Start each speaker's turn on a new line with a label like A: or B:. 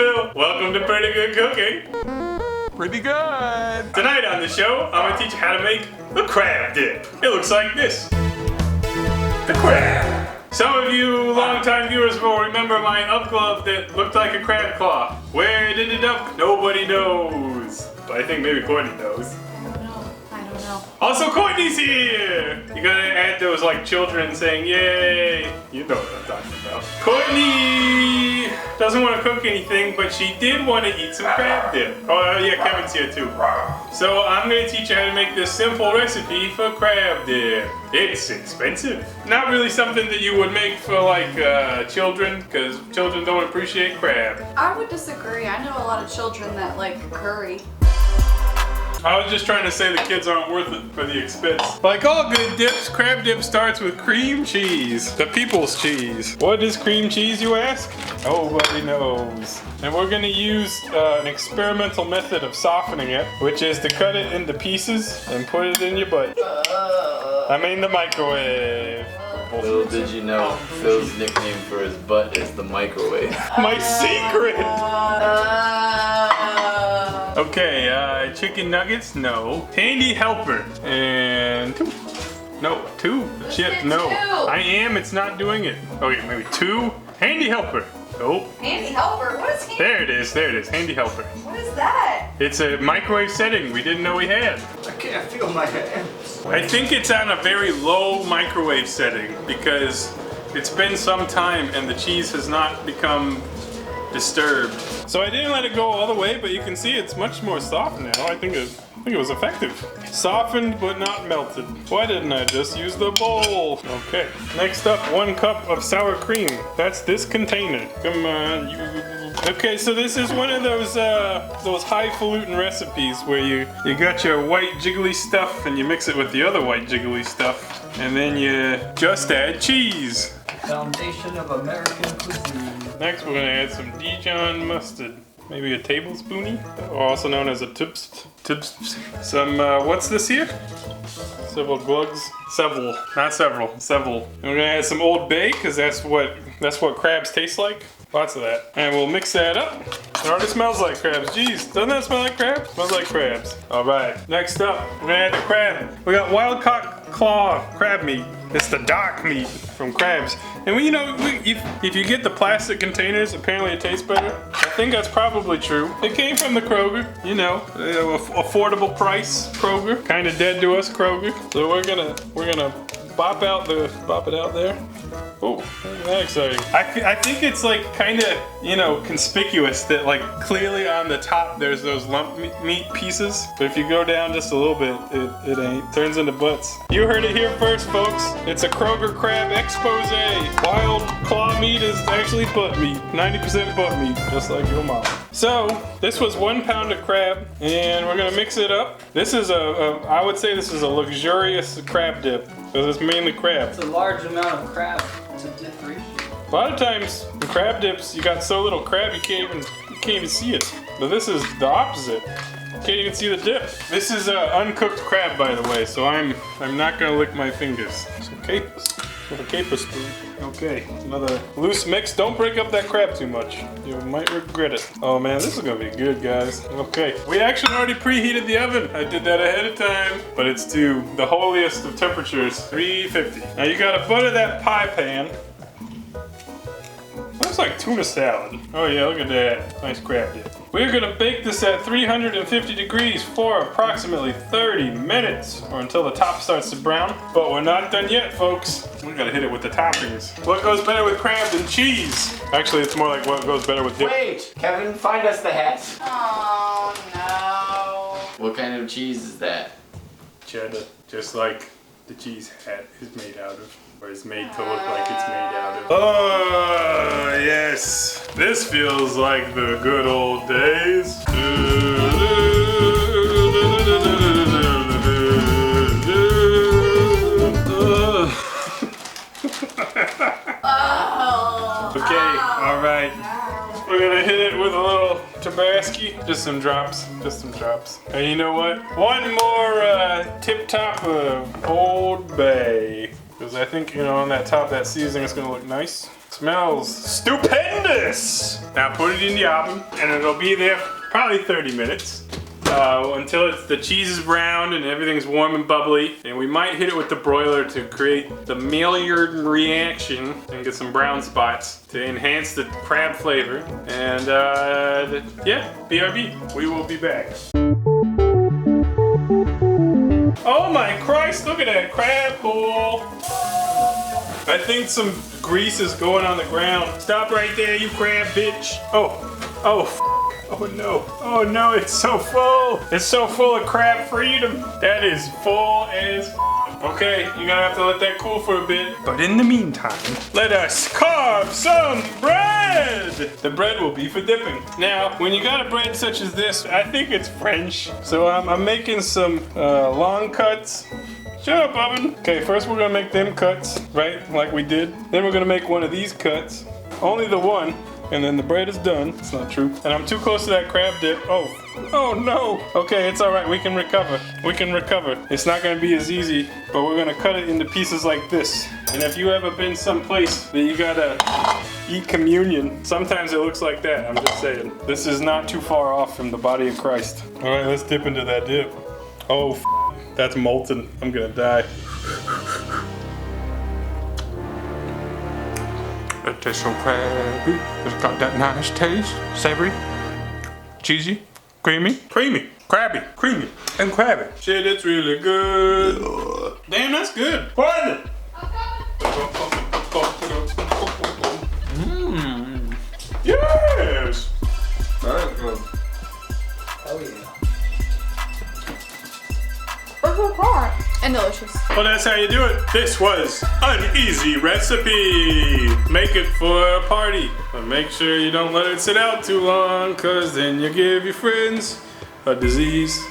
A: Phil. Welcome to Pretty Good Cooking.
B: Pretty good.
A: Tonight on the show, I'm gonna teach you how to make the crab dip. It looks like this. The crab. Some of you longtime viewers will remember my up glove that looked like a crab claw. Where it ended up, nobody knows. But I think maybe Courtney knows.
C: I don't know.
A: Also, Courtney's here! You gotta add those like children saying, yay! You know what I'm talking about. Courtney doesn't want to cook anything, but she did want to eat some crab dip. Oh yeah, Kevin's here too. So I'm gonna teach you how to make this simple recipe for crab dip. It's expensive. Not really something that you would make for like children, because children don't appreciate crab.
C: I would disagree. I know a lot of children that like curry.
A: I was just trying to say the kids aren't worth it for the expense. Like all good dips, crab dip starts with cream cheese. The people's cheese. What is cream cheese, you ask? Nobody knows. And we're gonna use an experimental method of softening it, which is to cut it into pieces and put it in your butt. I mean the microwave.
D: Little did you know, Phil's nickname for his butt is the microwave.
A: My secret! Okay, chicken nuggets, no. Handy helper, and two. No, two. Chip, no. I am, it's not doing it. Okay, maybe two. Handy helper. Oh.
C: Handy helper? What is handy?
A: There it is, handy helper.
C: What is that?
A: It's a microwave setting we didn't know we had.
D: I can't feel my hands.
A: I think it's on a very low microwave setting because it's been some time and the cheese has not become disturbed. So I didn't let it go all the way, but you can see it's much more soft now. I think it was effective. Softened but not melted. Why didn't I just use the bowl? Okay. Next up, 1 cup of sour cream. That's this container. Come on, you. Okay, so this is one of those highfalutin recipes where you got your white jiggly stuff and you mix it with the other white jiggly stuff, and then you just add cheese.
E: Foundation of American cuisine.
A: Next, we're gonna add some Dijon mustard. Maybe a tablespoony, also known as a Tbsp. Some, what's this here? Several glugs. Seval, not several, Seval. And we're gonna add some Old Bay, because that's what crabs taste like. Lots of that. And we'll mix that up. It already smells like crabs. Jeez, doesn't that smell like crabs? Smells like crabs. All right, next up, we're gonna add the crab. We got wild caught claw crab meat. It's the dark meat from crabs. And we, if you get the plastic containers, apparently it tastes better. I think that's probably true. It came from the Kroger, affordable price Kroger. Kind of dead to us Kroger. So we're gonna bop it out there. Oh, isn't that exciting? I think it's like kind of, conspicuous that like clearly on the top there's those lump meat pieces. But if you go down just a little bit, it ain't. Turns into butts. You heard it here first, folks. It's a Kroger crab expose. Wild claw meat is actually butt meat. 90% butt meat, just like your mom. So, this was 1 pound of crab, and we're gonna mix it up. This is I would say this is a luxurious crab dip, because it's mainly crab.
E: It's a large amount of crab to dip ratio.
A: A lot of times, in crab dips, you got so little crab you can't even see it. But this is the opposite. You can't even see the dip. This is uncooked crab, by the way, so I'm not gonna lick my fingers. Some capers with a caper spoon. Okay, another loose mix. Don't break up that crab too much. You might regret it. Oh man, this is gonna be good, guys. Okay, we actually already preheated the oven. I did that ahead of time, but it's to the holiest of temperatures, 350. Now you gotta butter that pie pan. Looks like tuna salad. Oh yeah, look at that. Nice crab dip. We're gonna bake this at 350 degrees for approximately 30 minutes, or until the top starts to brown. But we're not done yet, folks. We gotta hit it with the toppings. What goes better with crab than cheese? Actually, it's more like what goes better with dip.
D: Wait, Kevin, find us the hat.
C: Oh no.
D: What kind of cheese is that?
A: Cheddar, just like the cheese hat is made out of. Or is made to look like it's made out of. Oh, yes. This feels like the good old days. Okay, all right. We're gonna hit it with a little Tabasco, just some drops. And you know what? One more tip top of Old Bay. Because I think, on that top, that seasoning is going to look nice. Smells stupendous. Now put it in the oven and it'll be there probably 30 minutes. Until the cheese is browned and everything's warm and bubbly. And we might hit it with the broiler to create the Maillard reaction and get some brown spots to enhance the crab flavor. And yeah, BRB, we will be back. Oh my Christ, look at that crab bowl. I think some grease is going on the ground. Stop right there, you crab bitch. Oh no. Oh no, it's so full. It's so full of crab freedom. That is full as Okay, you're gonna have to let that cool for a bit. But in the meantime, let us carve some bread. The bread will be for dipping. Now, when you got a bread such as this, I think it's French. So I'm making some long cuts. Shut up, oven. Okay, first we're gonna make them cuts, right? Like we did. Then we're gonna make one of these cuts. Only the one. And then the bread is done. It's not true. And I'm too close to that crab dip. Oh no. Okay, it's all right. We can recover. We can recover. It's not gonna be as easy, but we're gonna cut it into pieces like this. And if you ever been someplace that you gotta eat communion, sometimes it looks like that. I'm just saying. This is not too far off from the body of Christ. All right, let's dip into that dip. Oh, that's molten. I'm gonna die. It tastes so crabby. It's got that nice taste. Savory, cheesy, creamy, crabby, creamy, and crabby. Shit, it's really good. Damn, that's good. Pardon. Mmm. Yes.
E: Very good. Oh yeah.
C: And delicious.
A: Well, that's how you do it. This was an easy recipe. Make it for a party. But make sure you don't let it sit out too long, cause then you give your friends a disease.